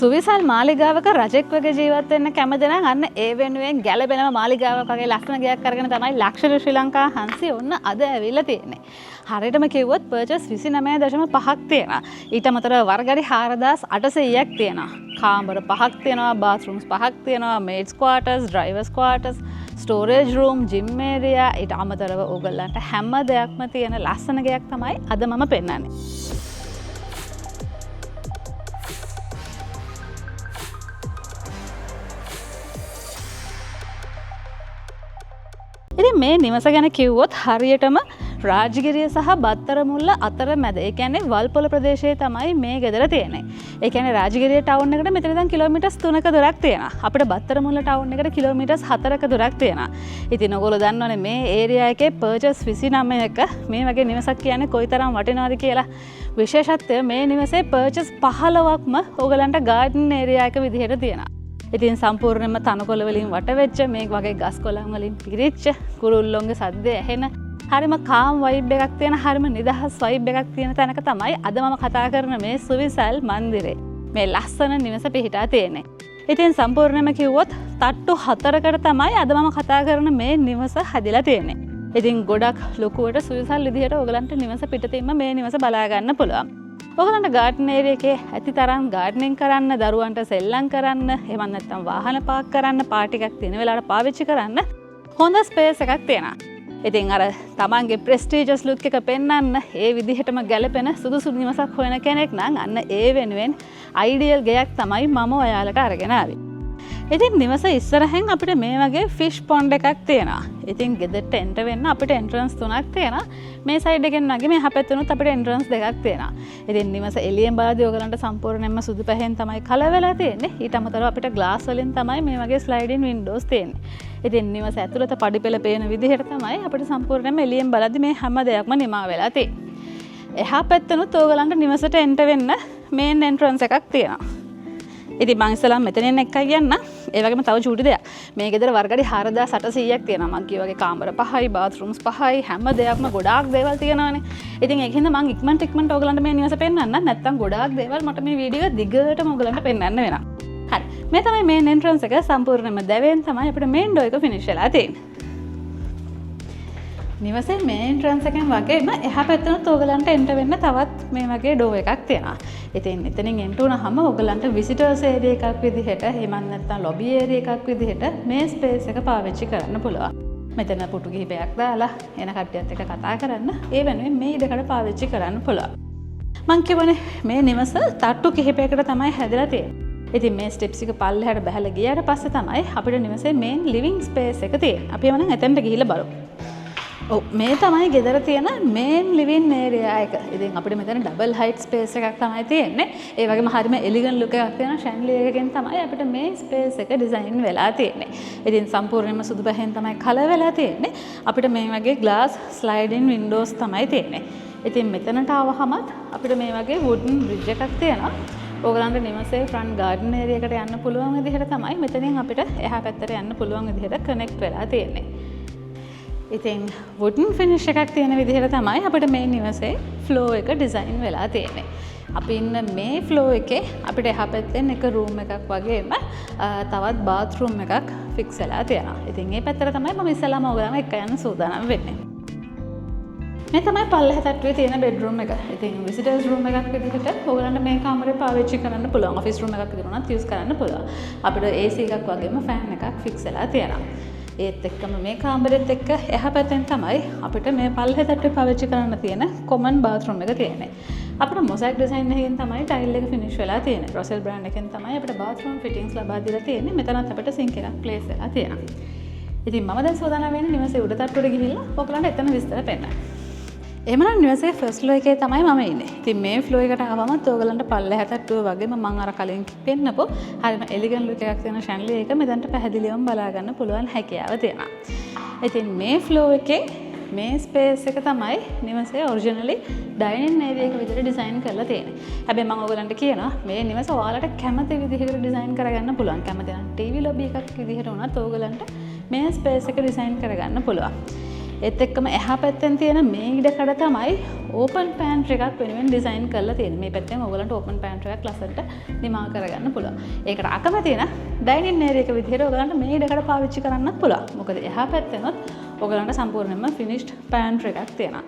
සුවිසල් මාලිගාවක රජෙක් වගේ ජීවත් වෙන්න කැමති නම් අන්න ඒ වෙනුවෙන් ගැළපෙනම මාලිගාවක් වගේ ලක්ෂණ ගයක් අරගෙන තමයි ලක්ෂර ශ්‍රී ලංකා හංසි ඔන්න අද ඇවිල්ලා තියෙන්නේ. හරියටම කිව්වොත් පර්චේස් 29.5ක් තියෙනවා. ඊට අමතරව වර්ගඩි 4800ක් තියෙනවා. කාමර 5ක් තියෙනවා, බාත්රූම්ස් 5ක් තියෙනවා, maids quarters, drivers quarters, storage room, gym area, ඊට අමතරව ඕගොල්ලන්ට හැම දෙයක්ම තියෙන ලස්සන ගයක් තමයි අද මම පෙන්නන්නේ. ඉතින් මේ නිවස ගැන කිව්වොත් හරියටම රාජගිරිය සහ බත්තරමුල්ල අතර මැද ඒ කියන්නේ වල්පොල ප්‍රදේශයේ තමයි මේ ගෙදර තියෙන්නේ. ඒ කියන්නේ රාජගිරිය ටවුන් එකට මෙතන ඉඳන් කිලෝමීටර්ස් 3ක දුරක් තියෙනවා. අපිට බත්තරමුල්ල ටවුන් එකට කිලෝමීටර්ස් 4ක දුරක් තියෙනවා. ඉතින් ඔයගොල්ලෝ දන්නවනේ මේ ඒරියා එකේ පර්චේස් 29ක මේ වගේ නිවසක් කියන්නේ කොයිතරම් වටිනවද කියලා. විශේෂත්වය මේ නිවසේ පර්චේස් 15ක්ම ඔයගලන්ට ගාඩන් ඒරියා එක විදිහට තියෙනවා. ඉතින් සම්පූර්ණයෙන්ම තනකොළ වලින් වටවෙච්ච මේ වගේ ගස් කොළන් වලින් පිරිච්ච කුරුල්ලොන්ගේ සද්ද ඇහෙන හරිම කාම් වයිබ් එකක් තියෙන හරිම නිදහස් වයිබ් එකක් තියෙන තැනක තමයි අද මම කතා කරන මේ සුවිසල් මන්දිරේ මේ ලස්සන නිවස පිහිටා තියෙන්නේ. ඉතින් සම්පූර්ණයෙන්ම කිව්වොත් තට්ටු 4කට තමයි අද මම කතා කරන මේ නිවස හැදිලා තියෙන්නේ. ඉතින් ගොඩක් ලොකුවට සුවිසල් විදිහට ඔයගලන්ට නිවස පිටතින්ම මේ නිවස බලා ගන්න පුළුවන්. ඔයගලන්ට ගාඩන් ඒරියා එකේ ඇති තරම් ගාඩනින් කරන්න, දරුවන්ට සෙල්ලම් කරන්න, එහෙම නැත්නම් වාහන පාක් කරන්න, පාටි එකක් තියෙන වෙලාවට පාවිච්චි කරන්න හොඳ ස්පේස් එකක් තියෙනවා. ඉතින් අර තමන්ගේ ප්‍රෙස්ටිජස් ලුක් එක පෙන්වන්න ඒ විදිහටම ගැලපෙන සුදුසු නිවසක් හොයන කෙනෙක් නම් අන්න ඒ වෙනුවෙන් අයිඩියල් ගෙයක් තමයි මම ඔයාලට අරගෙන ආවේ. ඉතින් නිවස ඉස්සරහෙන් අපිට මේ වගේ ෆිෂ් පොන්ඩ් එකක් තියෙනවා. ඉතින් ගෙදරට එන්ටර් වෙන්න අපිට එන්ට්‍රන්ස් 3ක් තියෙනවා. මේ සයිඩ් එකෙන් වගේ මේ හැපැත්තෙනුත් අපිට එන්ට්‍රන්ස් 2ක් තියෙනවා. ඉතින් නිවස එළියෙන් බලද්දී ඔයගලන්ට සම්පූර්ණයෙන්ම සුදු පැහැයෙන් තමයි කලර් වෙලා තියෙන්නේ. ඊට අමතරව අපිට ග්ලාස් වලින් තමයි මේ වගේ ස්ලයිඩින් වින්ඩෝස් තියෙන්නේ. ඉතින් නිවස ඇතුළත පඩිපෙළ පේන විදිහට තමයි අපිට සම්පූර්ණයෙන්ම එළියෙන් බලද්දී මේ හැම දෙයක්ම නිමා වෙලා තියෙන්නේ. එහා පැත්තෙනුත් ඔයගලන්ට නිවසට එන්ටර් වෙන්න මේන් එන්ට්‍රන්ස් එකක් තියෙනවා. ඉතින් මං ඉස්සෙල්ලාම මෙතනින් එකයි යන්න. ඒ වගේම තව චූටි දෙයක්. මේ ගෙදර වර්ගඩි 4800ක් තියෙනවා. මං කිය වගේ කාමර 5යි, බාත්රූම්ස් 5යි, හැම දෙයක්ම ගොඩාක් දේවල් තියෙනවානේ. ඉතින් ඒකින්ද මං ඉක්මනට ඔයගලන්ට මේ නිවස පෙන්වන්න. නැත්තම් ගොඩාක් දේවල් මට මේ වීඩියෝ එක දිගටම ඔයගලන්ට පෙන්වන්න වෙනවා. හරි. මේ තමයි මේන් එන්ට්‍රන්ස් එක. සම්පූර්ණයෙන්ම දැවෙන් තමයි අපිට මේන් ඩෝ එක ෆිනිෂ් වෙලා තියෙන්නේ. නිවසේ මේ එන්ට්‍රන්ස් එකෙන් වගේම එහා පැත්තෙනුත් ඔයගලන්ට එන්ටර් වෙන්න තවත් මේ වගේ ඩෝ එකක් තියෙනවා. ඉතින් එතනින් එන්ටර් වුණාම ඔයගලන්ට විසිටර්ස් ඒරියා එකක් විදිහට එහෙම නැත්නම් ලොබි ඒරියා එකක් විදිහට මේ ස්පේස් එක පාවිච්චි කරන්න පුළුවන්. මෙතන පුටු කිහිපයක් දාලා එන කට්ටියත් එක්ක කතා කරන්න ඒ වෙනුවෙන් මේ ඉඩකඩ පාවිච්චි කරන්න පුළුවන්. මං කියවනේ මේ නිවස තට්ටු කිහිපයකට තමයි හැදලා තියෙන්නේ. ඉතින් මේ ස්ටෙප්ස් එක පල්ලෙහාට බහලා ගියාට පස්සේ තමයි අපිට නිවසේ මේන් ලිවිං ස්පේස් එක තියෙන්නේ. අපි එවනම් එතනට ගිහිල්ලා බලමු. මේ තමයි ගෙදර තියෙන මේන් ලිවින් ඒරියා එක. ඉතින් අපිට මෙතන ඩබල් හයිට් ස්පේස් එකක් තමයි තියෙන්නේ. ඒ වගේම හරියම එලිගන් ලුක් එකක් තියෙන ෂැන්ඩලියර් එකකින් තමයි අපිට මේ ස්පේස් එක ඩිසයින් වෙලා තියෙන්නේ. ඉතින් සම්පූර්ණයෙන්ම සුදු පැහැයෙන් තමයි කලර් වෙලා තියෙන්නේ. අපිට මේ වගේ ග්ලාස් ස්ලයිඩින් වින්ඩෝස් තමයි තියෙන්නේ. ඉතින් මෙතනට ආවහමත් අපිට මේ වගේ වුඩන් බ්‍රිජ් එකක් තියෙනවා. ඔයගලන්ට නිවසේ ෆ්‍රන්ට් ගාඩන් ඒරියා එකට යන්න පුළුවන් විදිහට තමයි මෙතනින් අපිට එහා පැත්තට යන්න පුළුවන් විදිහට කනෙක්ට් වෙලා තියෙන්නේ. ඉතින් වුඩන් ෆිනිෂ් එකක් තියෙන විදිහට තමයි අපිට මේ නිවසේ ෆ්ලෝ එක ඩිසයින් වෙලා තියෙන්නේ. අපි ඉන්න මේ ෆ්ලෝ එකේ අපිට එහා පැත්තෙන් එක රූම් එකක් වගේම තවත් බාත්රූම් එකක් ෆික්ස් වෙලා තියෙනවා. ඉතින් මේ පැත්තට තමයි මම ඉස්සෙල්ලාම ඔයගලම එක්ක යන්න සූදානම් වෙන්නේ. මේ තමයි පල්ලෙහා තට්ටුවේ තියෙන බෙඩ්රූම් එක. ඉතින් විසිටර්ස් රූම් එකක් විදිහට ඔයගලන්ට මේ කාමරේ පාවිච්චි කරන්න පුළුවන්. ඔෆිස් රූම් එකක් විදිහට උනත් යූස් කරන්න පුළුවන්. අපිට AC එකක් වගේම ෆෑන් එකක් ෆික්ස් වෙලා තියෙනවා. ඒත් එක්කම මේ කාමරෙත් එක්ක එහා පැත්තෙන් තමයි අපිට මේ පල්ලෙහා තට්ටුවේ පාවිච්චි කරන්න තියෙන කොමන් බාත්රූම් එක තියෙන්නේ. අපිට මොසයික් ඩිසයින් එකකින් තමයි ටයිල් එක ෆිනිෂ් වෙලා තියෙන්නේ. රොසෙල් බ්‍රෑන්ඩ් එකෙන් තමයි අපිට බාත්රූම් ෆිටින්ග්ස් ලබා දීලා තියෙන්නේ. මෙතනත් අපිට සින්ක් එකක් ප්ලේස් වෙලා තියෙනවා. ඉතින් මම දැන් සූදානම් වෙන්නේ නිවසේ උඩ තට්ටුවට ගිහිල්ලා ඔයගලන්ට එතන විස්තර පෙන්නන්න. එහෙමනම් නිවසේ ෆස්ට් ෆ්ලෝ එකේ තමයි මම ඉන්නේ. ඉතින් මේ ෆ්ලෝ එකට ආවමත් ඔයගලන්ට පල්ලෙහා තට්ටුව වගේම මම අර කලින් පෙන්නපො හරිම එලිගන් ලුක් එකක් තියෙන ෂැන්ඩලියර් එක මෙතනට පැහැදිලිවම බලා ගන්න පුළුවන් හැකියාව තියෙනවා. ඉතින් මේ ෆ්ලෝ එකේ මේ ස්පේස් එක තමයි නිවසේ ඔරිජිනලි ඩයිනින් ඒරියා එක විදිහට ඩිසයින් කරලා තියෙන්නේ. හැබැයි මම ඔයගලන්ට කියනවා මේ නිවස ඔයාලට කැමති විදිහකට ඩිසයින් කරගන්න පුළුවන්. කැමති නම් ටීවී ලොබි එකක් විදිහට උනත් ඔයගලන්ට මේ ස්පේස් එක ඩිසයින් කරගන්න පුළුවන්. ඒත් එක්කම එහා පැත්තෙන් තියෙන මේ ඉඩකඩ තමයි ඕපන් පෑන්ට්‍රි එකක් වෙනුවෙන් ඩිසයින් කරලා තියෙන්නේ. මේ පැත්තෙන් ඔයගලන්ට ඕපන් පෑන්ට්‍රි එකක් ලස්සනට නිමා කරගන්න පුළුවන්. ඒකට අකමැති නම් ඩයිනින් ඒරියා එක විදිහට ඔයගලන්ට මේ ඉඩකඩ පාවිච්චි කරන්නත් පුළුවන්. මොකද එහා පැත්තෙනොත් ඔයගලන්ට සම්පූර්ණයෙන්ම ෆිනිෂ්ඩ් පෑන්ට්‍රි එකක් තියෙනවා.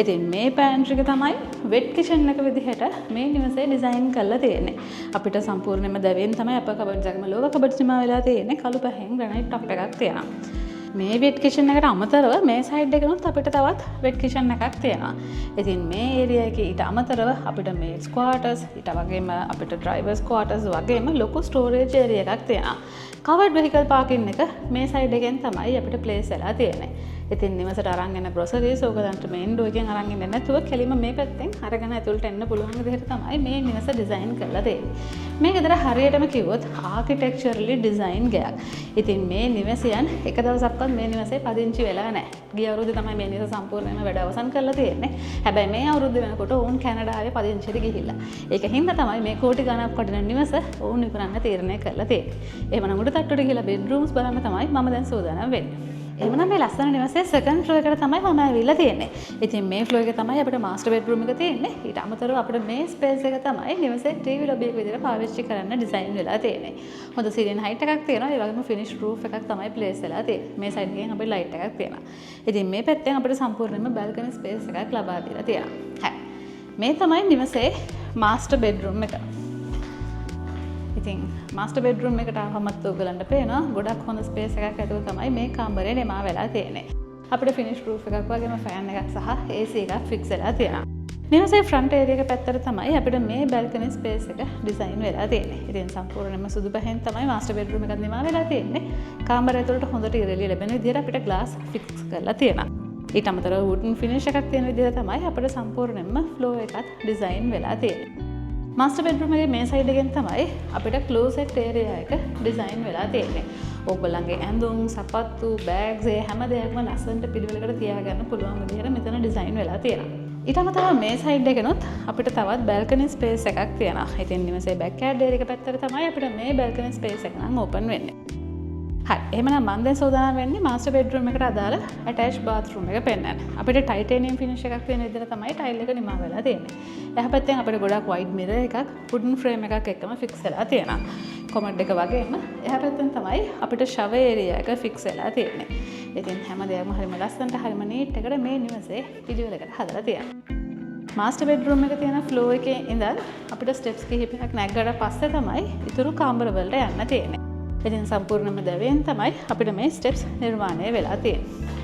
ඉතින් මේ පෑන්ට්‍රි එක තමයි වෙට් කිචන් එක විදිහට මේ නිවසේ ඩිසයින් කරලා තියෙන්නේ. අපිට සම්පූර්ණයෙන්ම දැවෙන් තමයි අප කබඩ් එකම ලෝව කබඩ් නිමා වෙලා තියෙන්නේ. කළු පහෙන් ග්‍රැනයිට් ටොප් එකක් තියෙනවා. මේ වෙට් කිචන් එකට අමතරව මේ සයිඩ් එකනොත් අපිට තවත් වෙට් කිචන් එකක් තියෙනවා. ඉතින් මේ ඒරියා එකේ ඊට අමතරව අපිට මේඩ්ස් ක්වාටර්ස් ඊට වගේම අපිට ඩ්‍රයිවර්ස් ක්වාටර්ස් වගේම ලොකු ස්ටෝරේජ් ඒරියා එකක් තියෙනවා. කවර්ඩ් වෙහිකල් පාකින් එක මේ සයිඩ් එකෙන් තමයි අපිට ප්ලේස් වෙලා තියෙන්නේ. ඉතින් නිවසට අරන් එන ග්‍රොසරීස් ඔයගලන්ට මේන් ඩෝ එකෙන් අරන් එන්න නැතුව කෙලිම මේ පැත්තෙන් අරගෙන ඇතුළට එන්න පුළුවන් විදිහට තමයි මේ නිවස ඩිසයින් කරලා තියෙන්නේ. මේ ගෙදර හරියටම කිව්වොත් ආකිටෙක්චරලි ඩිසයින් ගයක්. ඉතින් මේ නිවසියන් එක දවසක්වත් මේ නිවසේ පදිංචි වෙලා නැහැ. ගිය අවුරුද්දේ තමයි මේ නිවස සම්පූර්ණයෙන්ම වැඩ අවසන් කරලා තියෙන්නේ. හැබැයි මේ අවුරුද්ද වෙනකොට ඔවුන් කැනඩාවේ පදිංචිට ගිහිල්ලා. ඒක හින්දා තමයි මේ කෝටි ගණක් වටින නිවස ඔවුන් විකුණන්න තීරණය කරලා තියෙන්නේ. එහෙමනම් උඩ තට්ටුවට ගිහිල්ලා බෙඩ්රූම්ස් බලන්න තමයි මම දැන් සූදානම් වෙන්නේ. එහෙමනම් මේ ලස්සන නිවසේ සෙකන්ඩ් ෆ්ලෝර් එකට තමයි මම ඇවිල්ලා තියෙන්නේ. ඉතින් මේ ෆ්ලෝර් එකේ තමයි අපිට මාස්ටර් බෙඩ්රූම් එක තියෙන්නේ. ඊට අමතරව අපිට මේ ස්පේස් එක තමයි නිවසේ ටීවී ලොබි එක විදිහට පාවිච්චි කරන්න ඩිසයින් වෙලා තියෙන්නේ. හොඳ සීලින් හයිට් එකක් තියෙනවා. ඒ වගේම ෆිනිෂ් රූෆ් එකක් තමයි ප්ලේස් වෙලා තියෙන්නේ. මේ සයිඩ් එකෙන් අපිට ලයිට් එකක් තියෙනවා. ඉතින් මේ පැත්තෙන් අපිට සම්පූර්ණයෙන්ම බල්කනි ස්පේස් එකක් ලබා දීලා තියෙනවා. හරි. මේ තමයි නිවසේ මාස්ටර් බෙඩ්රූම් එක. ඉතින් මාස්ටර් බෙඩ්රූම් එකට ආවමත් ඔයගලන්ට පේනවා ගොඩක් හොඳ ස්පේස් එකක් ඇතුළේ තමයි මේ කාමරේ නිමා වෙලා තියෙන්නේ. අපිට ෆිනිෂ් රූෆ් එකක් වගේම ෆෑන් එකක් සහ AC එකක් ෆික්ස් වෙලා තියෙනවා. නිවසේ ෆ්‍රන්ට් ඒරියා එක පැත්තට තමයි අපිට මේ බල්කනි ස්පේස් එක ඩිසයින් වෙලා තියෙන්නේ. ඉතින් සම්පූර්ණයෙන්ම සුදු පහෙන් තමයි මාස්ටර් බෙඩ්රූම් එකක් නිමා වෙලා තියෙන්නේ. කාමරය ඇතුළට හොඳට ඉරෙලිය ලැබෙන විදිහට අපිට ග්ලාස් ෆික්ස් කරලා තියෙනවා. ඊට අමතරව වුඩන් ෆිනිෂ් එකක් තියෙන විදිහට තමයි අපිට සම්පූර්ණයෙන්ම ෆ්ලෝර් එකත් ඩිසයින් වෙලා තියෙන්නේ. මාස්ටර් බෙඩ්රූම් එකේ මේ සයිඩ් එකෙන් තමයි අපිට ක්ලෝසෙට් ඒරියා එක ඩිසයින් වෙලා තියෙන්නේ. ඔයගොල්ලන්ගේ ඇඳුම්, සපත්තු, බෑග්ස් ඒ හැම දෙයක්ම ලස්සනට පිළිවෙලකට තියාගන්න පුළුවන් විදිහට මෙතන ඩිසයින් වෙලා තියෙනවා. ඊට අමතරව මේ සයිඩ් එකනොත් අපිට තවත් බල්කනි ස්පේස් එකක් තියෙනවා. ඉතින් නිවසේ බෑක් යાર્ඩ් ඒරියා එක පැත්තට තමයි අපිට මේ බල්කනි ස්පේස් එක නම් ඕපන් වෙන්නේ. හරි. එහෙනම් මම දැන් සෝදානම් වෙන්නේ මාස්ටර් බෙඩ්රූම් එකට අදාළ ඇටැච් බාත්රූම් එක පෙන්වන්න. අපිට ටයිටේනියම් ෆිනිෂ් එකක් තියෙන විදිහට තමයි ටයිල් එක නිමා වෙලා තියෙන්නේ. එහා පැත්තෙන් අපිට ගොඩක් වයිඩ් මිරර් එකක් වුඩන් ෆ්‍රේම් එකක් එක්කම ෆික්ස් වෙලා තියෙනවා. කොමඩ් එක වගේම එහා පැත්තෙන් තමයි අපිට ෂවර් ඒරියා එක ෆික්ස් වෙලා තියෙන්නේ. ඉතින් හැම දෙයක්ම හරිම ලස්සනට හරිම නීට් එකට මේ නිවසේ පිළිවෙලකට හදලා තියෙනවා. මාස්ටර් බෙඩ්රූම් එක තියෙන ෆ්ලෝ එකේ ඉඳන් අපිට ස්ටෙප්ස් කිහිපයක් නැග්ගට පස්සේ තමයි ඊතුරු කාමර වලට යන්න තියෙන්නේ. ඉතින් සම්පූර්ණයෙන්ම දැවෙන් තමයි අපිට මේ ස්ටෙප්ස් නිර්මාණය වෙලා තියෙන්නේ.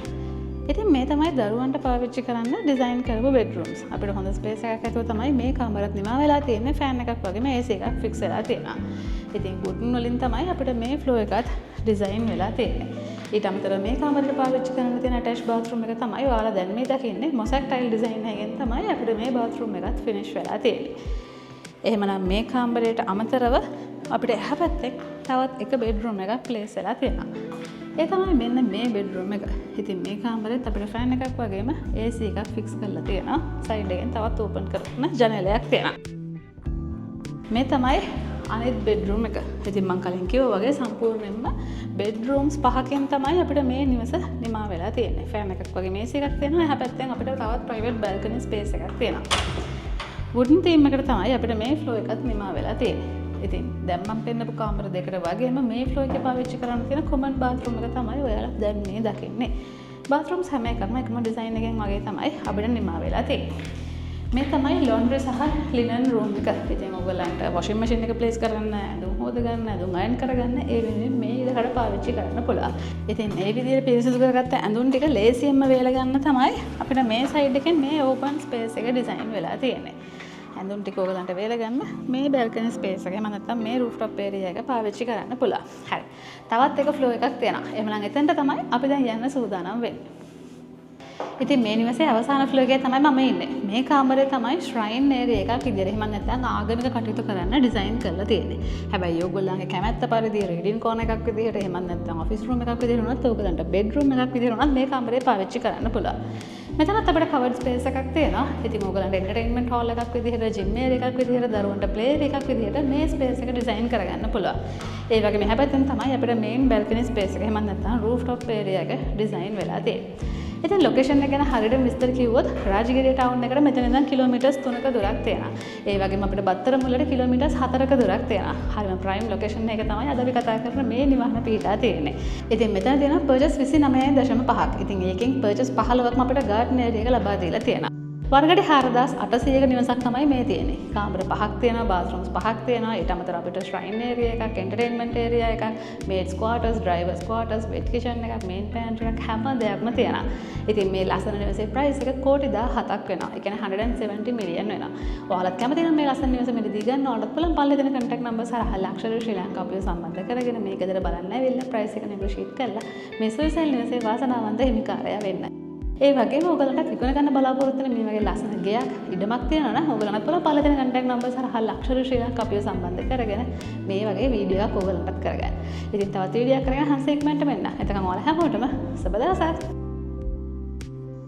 ඉතින් මේ තමයි දරුවන්ට පාවිච්චි කරන්න ඩිසයින් කරපු බෙඩ්රූම්ස්. අපිට හොඳ ස්පේස් එකක් ඇතුව තමයි මේ කාමරත් නිමා වෙලා තියෙන්නේ. ෆෑන් එකක් වගේම AC එකක් ෆික්ස් වෙලා තියෙනවා. ඉතින් වුඩන් වලින් තමයි අපිට මේ ෆ්ලෝ එකත් ඩිසයින් වෙලා තියෙන්නේ. ඊට අමතරව මේ කාමරේට පාවිච්චි කරන්න තියෙන ඇටැච් බාත්රූම් එක තමයි ඔයාලා දැන් මේ දකින්නේ මොසැක් ටයිල් ඩිසයින් එකෙන් තමයි අපිට මේ බාත්රූම් එකත් ෆිනිෂ් වෙලා තියෙන්නේ. එහෙමනම් මේ කාමරේට අමතරව අපිට එහා පැත්තේ තවත් එක බෙඩ්රූම් එකක් ප්ලේස් වෙලා තියෙනවා. ඒ තමයි මෙන්න මේ බෙඩ්රූම් එක. ඉතින් මේ කාමරේත් අපිට ෆෑන් එකක් වගේම AC එකක් ෆික්ස් කරලා තියෙනවා. සයිඩ් එකෙන් තවත් ඕපන් කරන ජනේලයක් තියෙනවා. මේ තමයි අනිත් බෙඩ්රූම් එක. ඉතින් මම කලින් කිව්වා වගේ සම්පූර්ණයෙන්ම බෙඩ්රූම්ස් පහකින් තමයි අපිට මේ නිවස නිමා වෙලා තියෙන්නේ. ෆෑන් එකක් වගේ AC එකක් තියෙනවා. එහා පැත්තෙන් අපිට තවත් ප්‍රයිවට් බල්කනි ස්පේස් එකක් තියෙනවා. වුඩන් තීම් එකට තමයි අපිට මේ ෆ්ලෝ එකත් නිමා වෙලා තියෙන්නේ. ඉතින් දැන් මම පෙන්නපු කාමර දෙකට වගේම මේ ෆ්ලෝ එකේ පාවිච්චි කරන්න තියෙන කොමන් බාත්රූම් එක තමයි ඔයාලා දැන් මේ දකින්නේ. බාත්රූම්ස් හැම එකක්ම එකම ඩිසයින් එකෙන් වගේ තමයි අපිට නිමා වෙලා තියෙන්නේ. මේ තමයි ලොන්ඩ්‍රි සහ ලිනන් රූම් එක. ඉතින් ඔයගලන්ට වොෂින් මැෂින් එක ප්ලේස් කරගන්න, ඇඳුම් හොද ගන්න, ඇඳුම් අයන් කරගන්න ඒ වෙනුවෙන් මේ ඉඩකඩ පාවිච්චි කරන්න පුළුවන්. ඉතින් මේ විදිහට පිරිසිදු කරගත්ත ඇඳුම් ටික ලේසියෙන්ම වේල ගන්න තමයි අපිට මේ සයිඩ් එකෙන් මේ ඕපන් ස්පේස් එක ඩිසයින් වෙලා තියෙන්නේ. ඇඳුම් ටික ඔයගලන්ට වේල ගන්න මේ බල්කනි ස්පේස් එක එහෙම නැත්නම් මේ රූෆ් ටොප් ඒරියා එක පාවිච්චි කරන්න පුළුවන්. හරි. තවත් එක ෆ්ලෝ එකක් තියෙනවා. එහෙනම් එතනට තමයි අපි දැන් යන්න සූදානම් වෙන්නේ. ඉතින් මේ නිවසේ අවසාන ෆ්ලෝ එකේ තමයි මම ඉන්නේ. මේ කාමරේ තමයි ශ්‍රයින් ඒරියා එකක් විදියට. එහෙම නැත්නම් ආගමික කටයුතු කරන්න ඩිසයින් කරලා තියෙන්නේ. හැබැයි ඔයගොල්ලන්ගේ කැමැත්ත පරිදි රීඩින් කෝනර් එකක් විදියට එහෙම නැත්නම් ඔෆිස් රූම් එකක් විදියට උනත් ඔයගලන්ට බෙඩ්රූම් එකක් විදියට උනත් මේ කාමරේ පාවිච්චි කරන්න පුළුවන්. මෙතනත් අපිට කවර්ඩ් ස්පේස් එකක් තියෙනවා. ඉතින් ඔයගලන්ට එන්ටර්ටේන්මන්ට් හෝල් එකක් විදියට, ජිම් ඒරියා එකක් විදියට, දරුවන්ට ප්ලේ ඒරියා එකක් විදියට මේ ස්පේස් එක ඩිසයින් කරගන්න පුළුවන්. ඒ වගේම මෙහා පැත්තෙන් තමයි අපිට මේන් බල්කනි ස්පේස් එක එහෙම නැත්නම් රූෆ් ටොප් ඒරියා එක ඩිසයින් වෙලා තියෙන්නේ. ඉතින් ලොකේෂන් එක ගැන හරියට විස්තර කිව්වොත් රාජගිරිය ටවුන් එකට මෙතන ඉඳන් කිලෝමීටර්ස් 3ක දුරක් තියෙනවා. ඒ වගේම අපිට බත්තර මුල්ලට කිලෝමීටර්ස් 4ක දුරක් තියෙනවා. හරිම ප්‍රයිම් ලොකේෂන් එක තමයි අද අපි කතා කරන මේ නිවහන පිහිටා තියෙන්නේ. ඉතින් මෙතන තියෙනවා පර්චස් 29.5ක්. ඉතින් ඒකෙන් පර්චස් 15ක්ම අපිට ගාඩන් ඒරියා එක ලබා දීලා තියෙනවා. වර්ගඩි 4800ක නිවසක් තමයි මේ තියෙන්නේ. කාමර 5ක් තියෙනවා, බාත්රූම්ස් 5ක් තියෙනවා. ඊට අමතරව අපිට ශ්‍රයින් ඒරියා එකක්, එන්ටර්ටේන්මන්ට් ඒරියා එකක්, මේඩ්ස් quarters, drivers quarters, wet kitchen එකක්, මේන් පැන්ට්‍රි එකක් හැම දෙයක්ම තියෙනවා. ඉතින් මේ ලස්සන නිවසේ ප්‍රයිස් එක කෝටි 17ක් වෙනවා. ඒ කියන්නේ 170 මිලියන් වෙනවා. ඔයාලත් කැමති නම් මේ ලස්සන නිවස මිලදී ගන්න ඕනත් පුළුවන්. පල්ලේ දෙන contact numbers හරහා ලක්ෂරි ශ්‍රී ලංකා අපිව සම්බන්ධ කරගෙන මේ ගෙදර බලන්න ඇවිල්ලා ප්‍රයිස් එක negotiate කරලා මේ සුවිසල් නිවසේ වාසනාවන්ත හිමිකාරයා වෙන්න. ඒ වගේම ඔයගලන්ට විකුණ ගන්න බලාපොරොත්තු වෙන මේ වගේ ලස්සන ගෙයක් ඉඩමක් තියෙනවා නම් ඔයගලන්ට පුළුවන් පල්ලේ දෙන contact numbers හරහා ලක්ෂරි ශ්‍රී ලංකා අපිව සම්බන්ධ කරගෙන මේ වගේ වීඩියෝ එකක් ඔයගලන්ටත් කරගන්න. ඉතින් තවත් වීඩියෝ එකක් කරගෙන හන්සේක්මන්ට මෙන්න. එතකන් ඔයාලා හැමෝටම සුබ දවසක්.